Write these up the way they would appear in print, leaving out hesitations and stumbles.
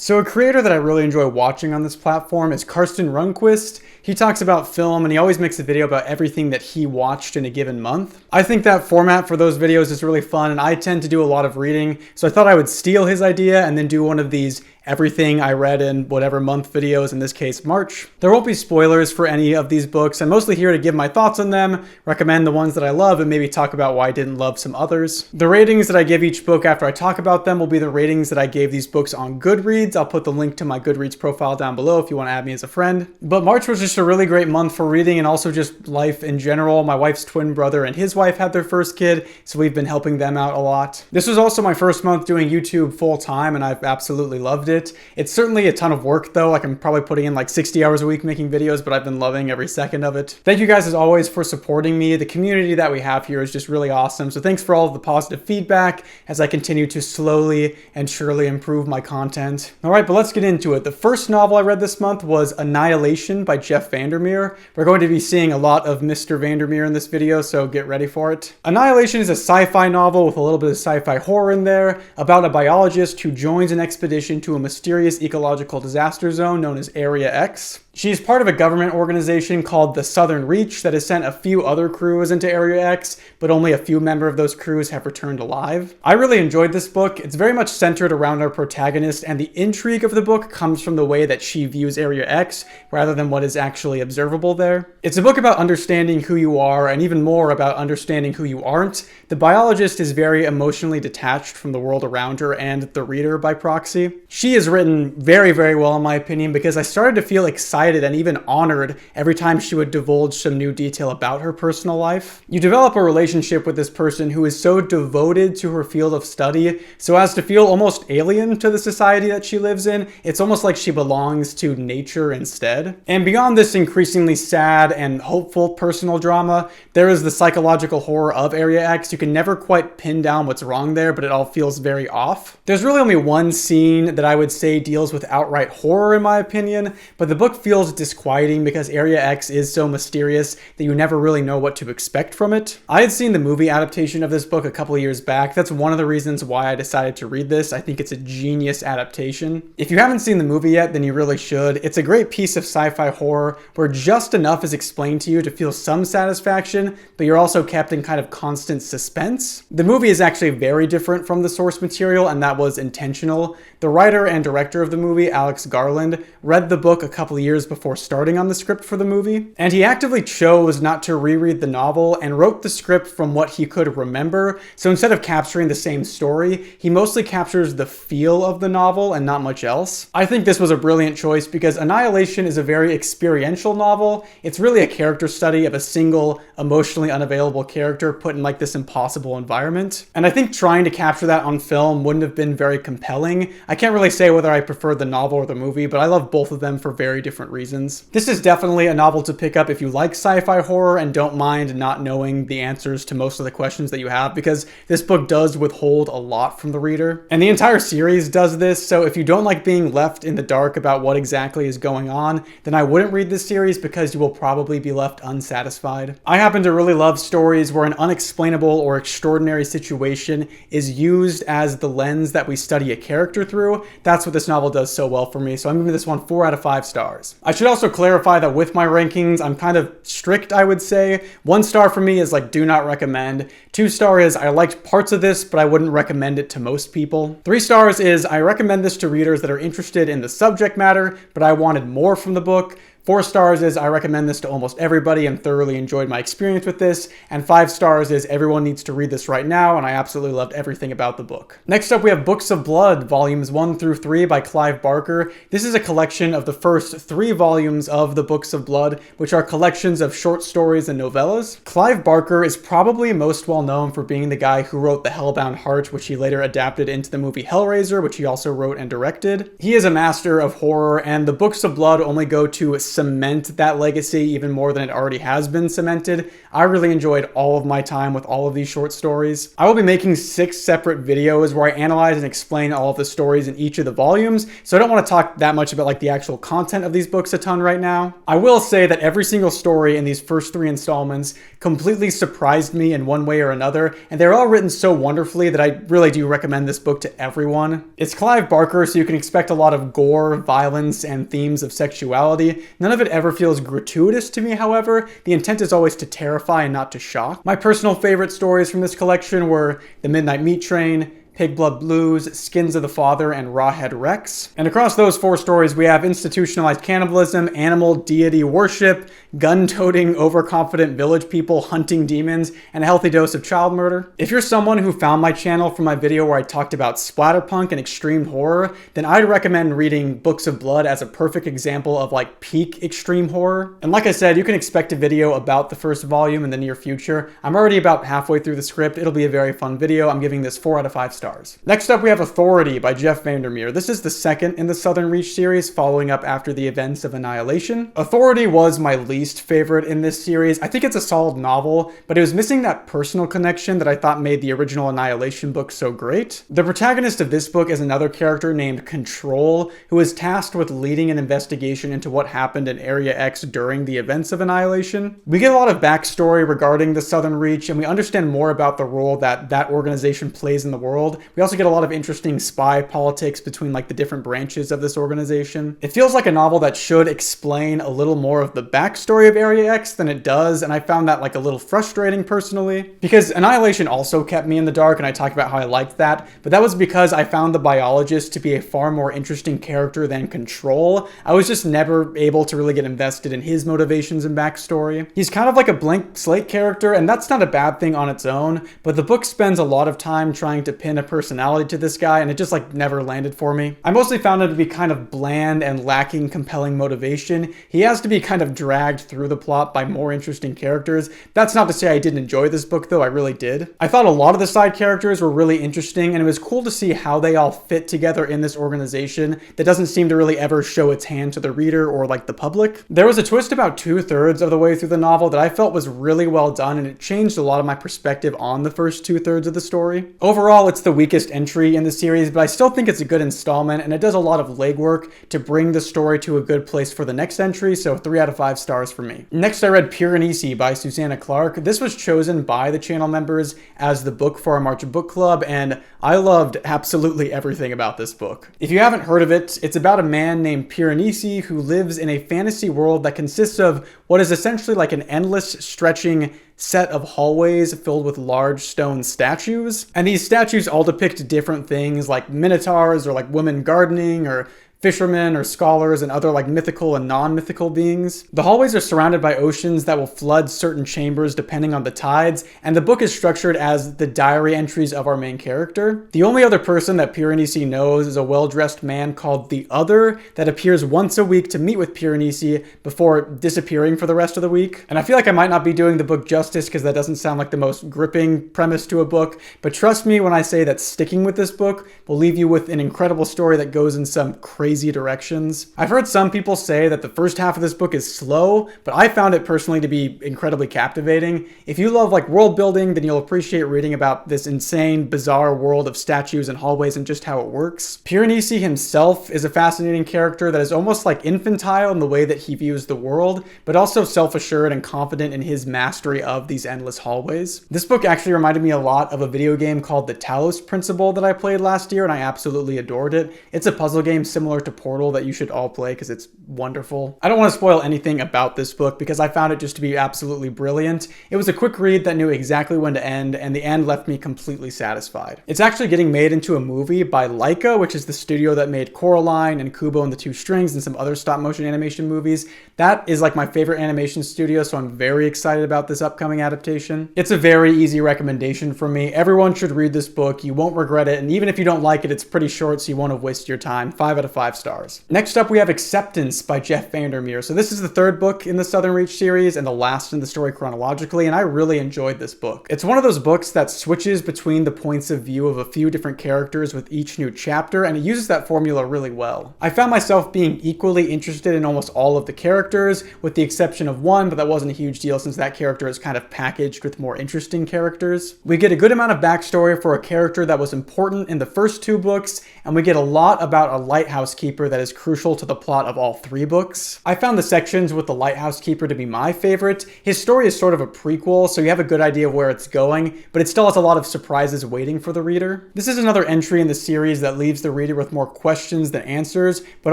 So a creator that I really enjoy watching on this platform is Karsten Rundquist. He talks about film and he always makes a video about everything that he watched in a given month. I think that format for those videos is really fun and I tend to do a lot of reading, so I thought I would steal his idea and then do one of these everything I read in whatever month videos, in this case March. There won't be spoilers for any of these books. I'm mostly here to give my thoughts on them, recommend the ones that I love, and maybe talk about why I didn't love some others. The ratings that I give each book after I talk about them will be the ratings that I gave these books on Goodreads. I'll put the link to my Goodreads profile down below if you want to add me as a friend. But March was just a really great month for reading and also just life in general. My wife's twin brother and his wife had their first kid, so we've been helping them out a lot. This was also my first month doing YouTube full time and I've absolutely loved it. It's certainly a ton of work though. Like I'm probably putting in like 60 hours a week making videos, but I've been loving every second of it. Thank you guys as always for supporting me. The community that we have here is just really awesome. So thanks for all of the positive feedback as I continue to slowly and surely improve my content. All right, but let's get into it. The first novel I read this month was Annihilation by Jeff Vandermeer. We're going to be seeing a lot of Mr. Vandermeer in this video, so get ready for it. Annihilation is a sci-fi novel with a little bit of sci-fi horror in there about a biologist who joins an expedition to a mysterious ecological disaster zone known as Area X. She's part of a government organization called the Southern Reach that has sent a few other crews into Area X, but only a few members of those crews have returned alive. I really enjoyed this book. It's very much centered around our protagonist, and the intrigue of the book comes from the way that she views Area X rather than what is actually observable there. It's a book about understanding who you are, and even more about understanding who you aren't. The biologist is very emotionally detached from the world around her and the reader by proxy. She is written very, very well in my opinion because I started to feel excited and even honored every time she would divulge some new detail about her personal life. You develop a relationship with this person who is so devoted to her field of study so as to feel almost alien to the society that she lives in. It's almost like she belongs to nature instead. And beyond this increasingly sad and hopeful personal drama, there is the psychological horror of Area X. You can never quite pin down what's wrong there, but it all feels very off. There's really only one scene that I would say deals with outright horror in my opinion, but the book feels disquieting because Area X is so mysterious that you never really know what to expect from it. I had seen the movie adaptation of this book a couple of years back. That's one of the reasons why I decided to read this. I think it's a genius adaptation. If you haven't seen the movie yet, then you really should. It's a great piece of sci-fi horror where just enough is explained to you to feel some satisfaction, but you're also kept in kind of constant suspense. The movie is actually very different from the source material, and that was intentional. The writer and director of the movie, Alex Garland, read the book a couple of years before starting on the script for the movie, and he actively chose not to reread the novel and wrote the script from what he could remember. So instead of capturing the same story, he mostly captures the feel of the novel and not much else. I think this was a brilliant choice because Annihilation is a very experiential novel. It's really a character study of a single, emotionally unavailable character put in like this impossible environment. And I think trying to capture that on film wouldn't have been very compelling. I can't really say whether I preferred the novel or the movie, but I love both of them for very different reasons. This is definitely a novel to pick up if you like sci-fi horror and don't mind not knowing the answers to most of the questions that you have, because this book does withhold a lot from the reader. And the entire series does this, so if you don't like being left in the dark about what exactly is going on, then I wouldn't read this series because you will probably be left unsatisfied. I happen to really love stories where an unexplainable or extraordinary situation is used as the lens that we study a character through. That's what this novel does so well for me, so I'm giving this one 4 out of 5 stars. I should also clarify that with my rankings, I'm kind of strict, I would say. 1 star for me is like do not recommend. 2 star is I liked parts of this, but I wouldn't recommend it to most people. 3 stars is I recommend this to readers that are interested in the subject matter, but I wanted more from the book. 4 stars is I recommend this to almost everybody and thoroughly enjoyed my experience with this. And 5 stars is everyone needs to read this right now and I absolutely loved everything about the book. Next up we have Books of Blood, volumes 1 through 3 by Clive Barker. This is a collection of the first 3 volumes of the Books of Blood, which are collections of short stories and novellas. Clive Barker is probably most well known for being the guy who wrote The Hellbound Heart, which he later adapted into the movie Hellraiser, which he also wrote and directed. He is a master of horror, and the Books of Blood only go to cement that legacy even more than it already has been cemented. I really enjoyed all of my time with all of these short stories. I will be making 6 separate videos where I analyze and explain all of the stories in each of the volumes, so I don't want to talk that much about like the actual content of these books a ton right now. I will say that every single story in these first 3 installments completely surprised me in one way or another, and they're all written so wonderfully that I really do recommend this book to everyone. It's Clive Barker, so you can expect a lot of gore, violence, and themes of sexuality. None of it ever feels gratuitous to me, however. The intent is always to terrify and not to shock. My personal favorite stories from this collection were The Midnight Meat Train, Pig Blood Blues, Skins of the Father, and Rawhead Rex. And across those 4 stories, we have institutionalized cannibalism, animal deity worship, gun-toting, overconfident village people hunting demons, and a healthy dose of child murder. If you're someone who found my channel from my video where I talked about splatterpunk and extreme horror, then I'd recommend reading Books of Blood as a perfect example of like peak extreme horror. And like I said, you can expect a video about the first volume in the near future. I'm already about halfway through the script. It'll be a very fun video. I'm giving this 4 out of 5 stars. Next up, we have Authority by Jeff Vandermeer. This is the second in the Southern Reach series, following up after the events of Annihilation. Authority was my least favorite in this series. I think it's a solid novel, but it was missing that personal connection that I thought made the original Annihilation book so great. The protagonist of this book is another character named Control, who is tasked with leading an investigation into what happened in Area X during the events of Annihilation. We get a lot of backstory regarding the Southern Reach, and we understand more about the role that that organization plays in the world. We also get a lot of interesting spy politics between like the different branches of this organization. It feels like a novel that should explain a little more of the backstory of Area X than it does, and I found that like a little frustrating personally, because Annihilation also kept me in the dark, and I talked about how I liked that, but that was because I found the biologist to be a far more interesting character than Control. I was just never able to really get invested in his motivations and backstory. He's kind of like a blank slate character, and that's not a bad thing on its own, but the book spends a lot of time trying to pin a personality to this guy, and it just like never landed for me. I mostly found him to be kind of bland and lacking compelling motivation. He has to be kind of dragged through the plot by more interesting characters. That's not to say I didn't enjoy this book though, I really did. I thought a lot of the side characters were really interesting, and it was cool to see how they all fit together in this organization that doesn't seem to really ever show its hand to the reader or like the public. There was a twist about 2/3 of the way through the novel that I felt was really well done, and it changed a lot of my perspective on the first 2/3 of the story. Overall, it's the weakest entry in the series, but I still think it's a good installment, and it does a lot of legwork to bring the story to a good place for the next entry, so 3 out of 5 stars for me. Next, I read Piranesi by Susanna Clark. This was chosen by the channel members as the book for our March book club, and I loved absolutely everything about this book. If you haven't heard of it, it's about a man named Piranesi who lives in a fantasy world that consists of what is essentially like an endless stretching set of hallways filled with large stone statues. And these statues all depict different things like minotaurs or like women gardening or fishermen or scholars and other like mythical and non-mythical beings. The hallways are surrounded by oceans that will flood certain chambers depending on the tides, and the book is structured as the diary entries of our main character. The only other person that Piranesi knows is a well-dressed man called the Other that appears once a week to meet with Piranesi before disappearing for the rest of the week. And I feel like I might not be doing the book justice because that doesn't sound like the most gripping premise to a book, but trust me when I say that sticking with this book will leave you with an incredible story that goes in some crazy directions. I've heard some people say that the first half of this book is slow, but I found it personally to be incredibly captivating. If you love like world building, then you'll appreciate reading about this insane, bizarre world of statues and hallways and just how it works. Piranesi himself is a fascinating character that is almost like infantile in the way that he views the world, but also self-assured and confident in his mastery of these endless hallways. This book actually reminded me a lot of a video game called The Talos Principle that I played last year, and I absolutely adored it. It's a puzzle game similar to Portal that you should all play because it's wonderful. I don't want to spoil anything about this book because I found it just to be absolutely brilliant. It was a quick read that knew exactly when to end, and the end left me completely satisfied. It's actually getting made into a movie by Laika, which is the studio that made Coraline and Kubo and the Two Strings and some other stop motion animation movies. That is like my favorite animation studio, so I'm very excited about this upcoming adaptation. It's a very easy recommendation from me. Everyone should read this book. You won't regret it, and even if you don't like it, it's pretty short, so you won't have wasted your time. 5 out of 5 5 stars. Next up, we have Acceptance by Jeff Vandermeer. So this is the third book in the Southern Reach series and the last in the story chronologically, and I really enjoyed this book. It's one of those books that switches between the points of view of a few different characters with each new chapter, and it uses that formula really well. I found myself being equally interested in almost all of the characters, with the exception of one, but that wasn't a huge deal since that character is kind of packaged with more interesting characters. We get a good amount of backstory for a character that was important in the first 2 books, and we get a lot about a lighthouse keeper that is crucial to the plot of all 3 books. I found the sections with the lighthouse keeper to be my favorite. His story is sort of a prequel, so you have a good idea of where it's going, but it still has a lot of surprises waiting for the reader. This is another entry in the series that leaves the reader with more questions than answers, but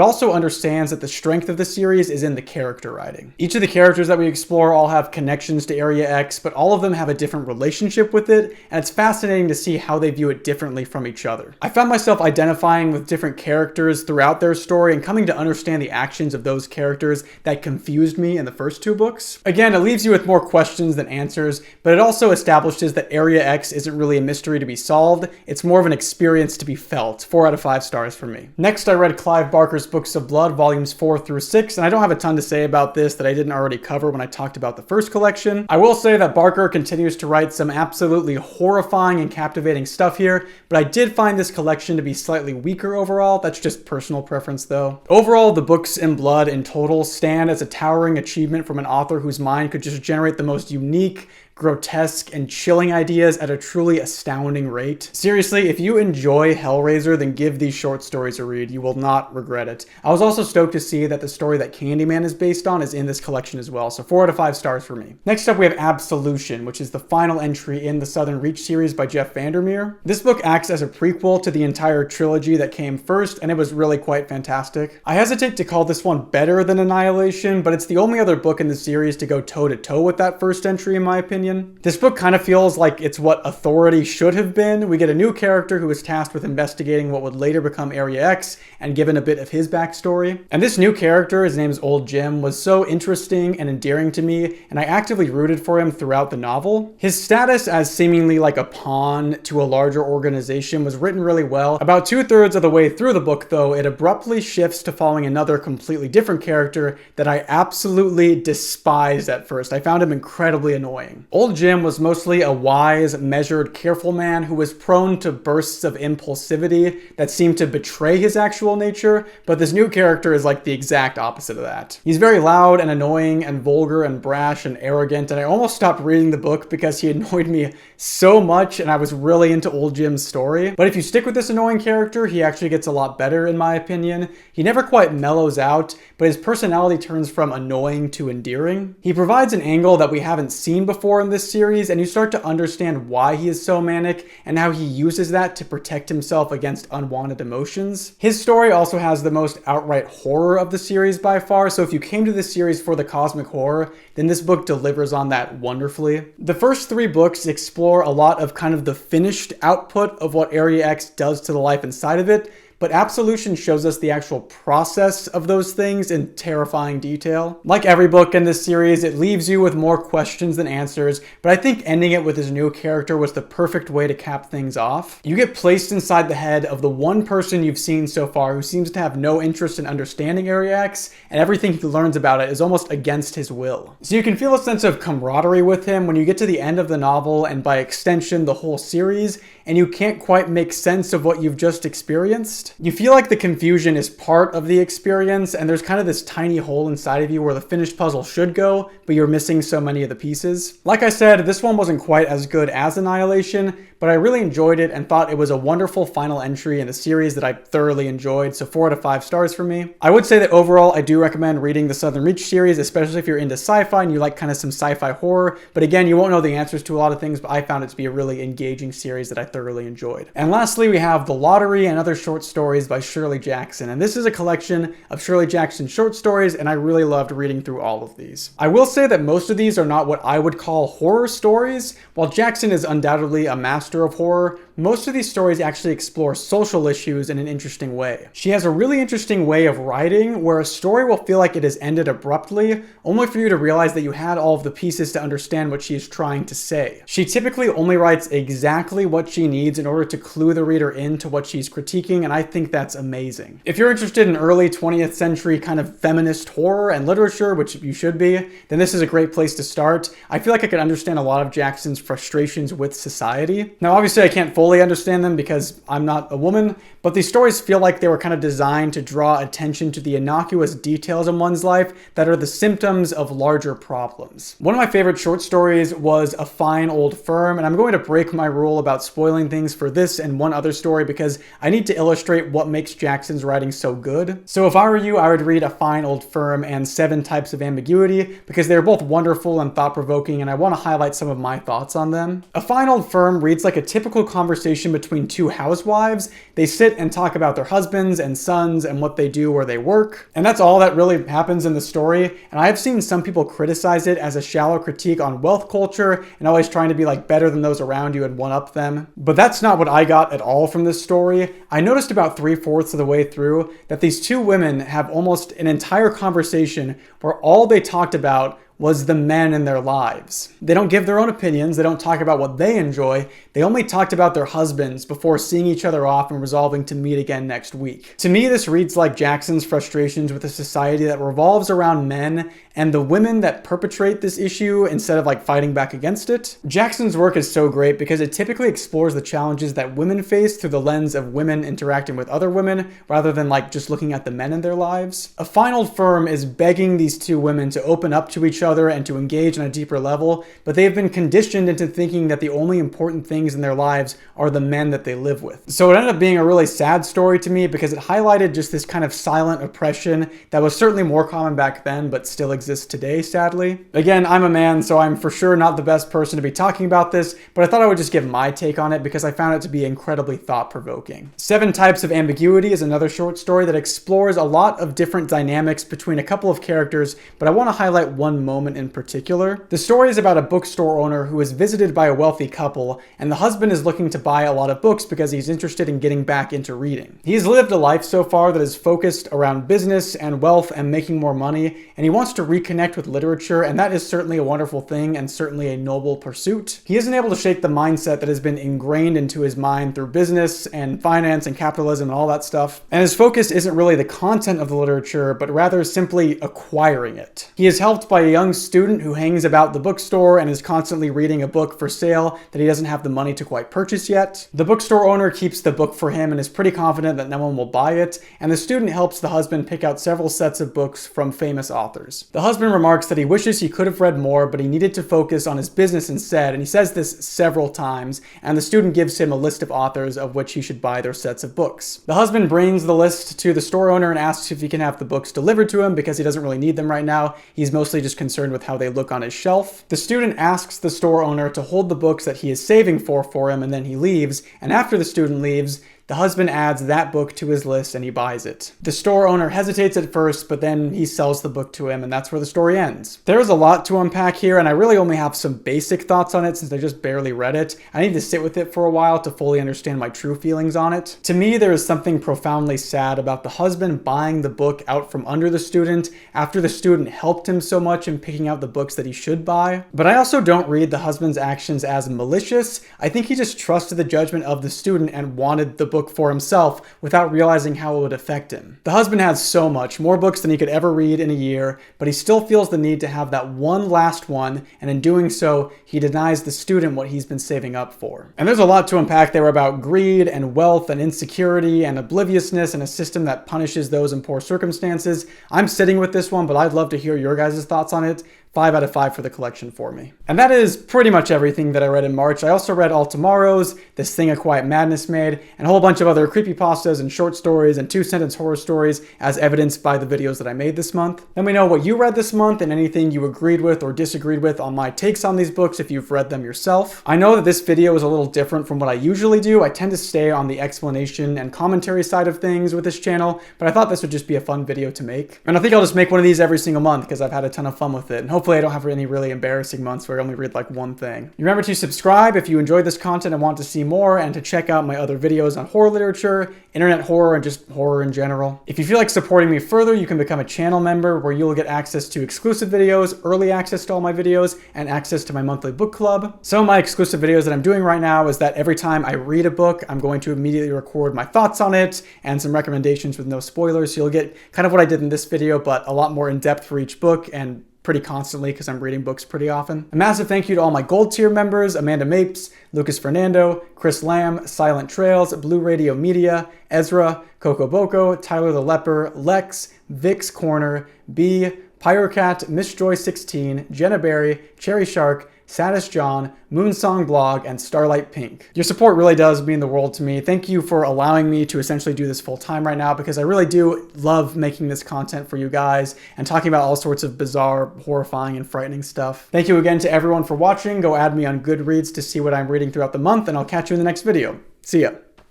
also understands that the strength of the series is in the character writing. Each of the characters that we explore all have connections to Area X, but all of them have a different relationship with it, and it's fascinating to see how they view it differently from each other. I found myself identifying with different characters throughout their story and coming to understand the actions of those characters that confused me in the first 2 books. Again, it leaves you with more questions than answers, but it also establishes that Area X isn't really a mystery to be solved, it's more of an experience to be felt. 4 out of 5 stars for me. Next, I read Clive Barker's Books of Blood, volumes 4 through 6, and I don't have a ton to say about this that I didn't already cover when I talked about the first collection. I will say that Barker continues to write some absolutely horrifying and captivating stuff here, but I did find this collection to be slightly weaker overall. That's just personal preference though. Overall, the Books in Blood in total stand as a towering achievement from an author whose mind could just generate the most unique, grotesque, and chilling ideas at a truly astounding rate. Seriously, if you enjoy Hellraiser, then give these short stories a read. You will not regret it. I was also stoked to see that the story that Candyman is based on is in this collection as well, so 4 out of 5 stars for me. Next up, we have Absolution, which is the final entry in the Southern Reach series by Jeff Vandermeer. This book acts as a prequel to the entire trilogy that came first, and it was really quite fantastic. I hesitate to call this one better than Annihilation, but it's the only other book in the series to go toe-to-toe with that first entry in my opinion. This book kind of feels like it's what Authority should have been. We get a new character who is tasked with investigating what would later become Area X and given a bit of his backstory. And this new character, his name's Old Jim, was so interesting and endearing to me, and I actively rooted for him throughout the novel. His status as seemingly like a pawn to a larger organization was written really well. About 2/3 of the way through the book though, it abruptly shifts to following another completely different character that I absolutely despised at first. I found him incredibly annoying. Old Jim was mostly a wise, measured, careful man who was prone to bursts of impulsivity that seemed to betray his actual nature, but this new character is like the exact opposite of that. He's very loud and annoying and vulgar and brash and arrogant, and I almost stopped reading the book because he annoyed me so much and I was really into Old Jim's story. But if you stick with this annoying character, he actually gets a lot better in my opinion. He never quite mellows out, but his personality turns from annoying to endearing. He provides an angle that we haven't seen before in this series, and you start to understand why he is so manic and how he uses that to protect himself against unwanted emotions. His story also has the most outright horror of the series by far, so if you came to this series for the cosmic horror, then this book delivers on that wonderfully. The first 3 books explore a lot of kind of the finished output of what Area X does to the life inside of it, but Absolution shows us the actual process of those things in terrifying detail. Like every book in this series, it leaves you with more questions than answers, but I think ending it with his new character was the perfect way to cap things off. You get placed inside the head of the one person you've seen so far who seems to have no interest in understanding Area X, and everything he learns about it is almost against his will. So you can feel a sense of camaraderie with him when you get to the end of the novel, and by extension the whole series, and you can't quite make sense of what you've just experienced. You feel like the confusion is part of the experience, and there's kind of this tiny hole inside of you where the finished puzzle should go, but you're missing so many of the pieces. Like I said, this one wasn't quite as good as Annihilation, but I really enjoyed it and thought it was a wonderful final entry in the series that I thoroughly enjoyed, so 4 out of 5 stars for me. I would say that overall I do recommend reading the Southern Reach series, especially if you're into sci-fi and you like kind of some sci-fi horror, but again, you won't know the answers to a lot of things, but I found it to be a really engaging series that I thoroughly enjoyed. And lastly, we have The Lottery and Other Short Stories by Shirley Jackson, and this is a collection of Shirley Jackson short stories, and I really loved reading through all of these. I will say that most of these are not what I would call horror stories. While Jackson is undoubtedly a master master of horror, most of these stories actually explore social issues in an interesting way. She has a really interesting way of writing where a story will feel like it has ended abruptly, only for you to realize that you had all of the pieces to understand what she is trying to say. She typically only writes exactly what she needs in order to clue the reader into what she's critiquing, and I think that's amazing. If you're interested in early 20th century kind of feminist horror and literature, which you should be, then this is a great place to start. I feel like I could understand a lot of Jackson's frustrations with society. Now, obviously, I can't fully understand them because I'm not a woman, but these stories feel like they were kind of designed to draw attention to the innocuous details in one's life that are the symptoms of larger problems. One of my favorite short stories was A Fine Old Firm, and I'm going to break my rule about spoiling things for this and one other story because I need to illustrate what makes Jackson's writing so good. So if I were you, I would read A Fine Old Firm and 7 Types of Ambiguity because they're both wonderful and thought-provoking, and I want to highlight some of my thoughts on them. A Fine Old Firm reads like a typical conversation between two housewives. They sit and talk about their husbands and sons and what they do where they work. And that's all that really happens in the story. And I've seen some people criticize it as a shallow critique on wealth culture and always trying to be like better than those around you and one up them. But that's not what I got at all from this story. I noticed about 3/4 of the way through that these two women have almost an entire conversation where all they talked about was the men in their lives. They don't give their own opinions, they don't talk about what they enjoy, they only talked about their husbands before seeing each other off and resolving to meet again next week. To me, this reads like Jackson's frustrations with a society that revolves around men and the women that perpetrate this issue instead of like fighting back against it. Jackson's work is so great because it typically explores the challenges that women face through the lens of women interacting with other women rather than like just looking at the men in their lives. A Fine Old Firm is begging these two women to open up to each other and to engage on a deeper level, but they've been conditioned into thinking that the only important things in their lives are the men that they live with. So it ended up being a really sad story to me because it highlighted just this kind of silent oppression that was certainly more common back then, but still exists today, sadly. Again, I'm a man, so I'm for sure not the best person to be talking about this, but I thought I would just give my take on it because I found it to be incredibly thought-provoking. 7 Types of Ambiguity is another short story that explores a lot of different dynamics between a couple of characters, but I want to highlight one moment in particular. The story is about a bookstore owner who is visited by a wealthy couple, and the husband is looking to buy a lot of books because he's interested in getting back into reading. He's lived a life so far that is focused around business and wealth and making more money, and he wants to reconnect with literature, and that is certainly a wonderful thing and certainly a noble pursuit. He isn't able to shake the mindset that has been ingrained into his mind through business and finance and capitalism and all that stuff, and his focus isn't really the content of the literature, but rather simply acquiring it. He is helped by a young student who hangs about the bookstore and is constantly reading a book for sale that he doesn't have the money to quite purchase yet. The bookstore owner keeps the book for him and is pretty confident that no one will buy it, and the student helps the husband pick out several sets of books from famous authors. The husband remarks that he wishes he could have read more, but he needed to focus on his business instead, and he says this several times, and the student gives him a list of authors of which he should buy their sets of books. The husband brings the list to the store owner and asks if he can have the books delivered to him because he doesn't really need them right now. He's mostly just concerned with how they look on his shelf. The student asks the store owner to hold the books that he is saving for him, and then he leaves, and after the student leaves, the husband adds that book to his list and he buys it. The store owner hesitates at first, but then he sells the book to him, and that's where the story ends. There's a lot to unpack here, and I really only have some basic thoughts on it since I just barely read it. I need to sit with it for a while to fully understand my true feelings on it. To me, there is something profoundly sad about the husband buying the book out from under the student after the student helped him so much in picking out the books that he should buy. But I also don't read the husband's actions as malicious. I think he just trusted the judgment of the student and wanted the book for himself without realizing how it would affect him. The husband has so much, more books than he could ever read in a year, but he still feels the need to have that one last one, and in doing so, he denies the student what he's been saving up for. And there's a lot to unpack there about greed and wealth and insecurity and obliviousness and a system that punishes those in poor circumstances. I'm sitting with this one, but I'd love to hear your guys' thoughts on it. 5 out of 5 for the collection for me. And that is pretty much everything that I read in March. I also read All Tomorrows, This Thing a Quiet Madness Made, and a whole bunch of other creepypastas and short stories and 2-sentence horror stories as evidenced by the videos that I made this month. Let me know what you read this month and anything you agreed with or disagreed with on my takes on these books if you've read them yourself. I know that this video is a little different from what I usually do. I tend to stay on the explanation and commentary side of things with this channel, but I thought this would just be a fun video to make. And I think I'll just make one of these every single month because I've had a ton of fun with it. And hopefully I don't have any really embarrassing months where I only read like one thing. Remember to subscribe if you enjoyed this content and want to see more, and to check out my other videos on horror literature, internet horror, and just horror in general. If you feel like supporting me further, you can become a channel member where you'll get access to exclusive videos, early access to all my videos, and access to my monthly book club. Some of my exclusive videos that I'm doing right now is that every time I read a book, I'm going to immediately record my thoughts on it and some recommendations with no spoilers. So you'll get kind of what I did in this video, but a lot more in depth for each book and pretty constantly because I'm reading books pretty often. A massive thank you to all my gold tier members: Amanda Mapes, Lucas Fernando, Chris Lamb, Silent Trails, Blue Radio Media, Ezra, Coco Boko, Tyler the Leper, Lex, Vix Corner, B, Pyrocat, Miss Joy 16, Jenna Berry, Cherry Shark, Saddest John, Moonsong Blog, and Starlight Pink. Your support really does mean the world to me. Thank you for allowing me to essentially do this full time right now, because I really do love making this content for you guys and talking about all sorts of bizarre, horrifying, and frightening stuff. Thank you again to everyone for watching. Go add me on Goodreads to see what I'm reading throughout the month, and I'll catch you in the next video. See ya.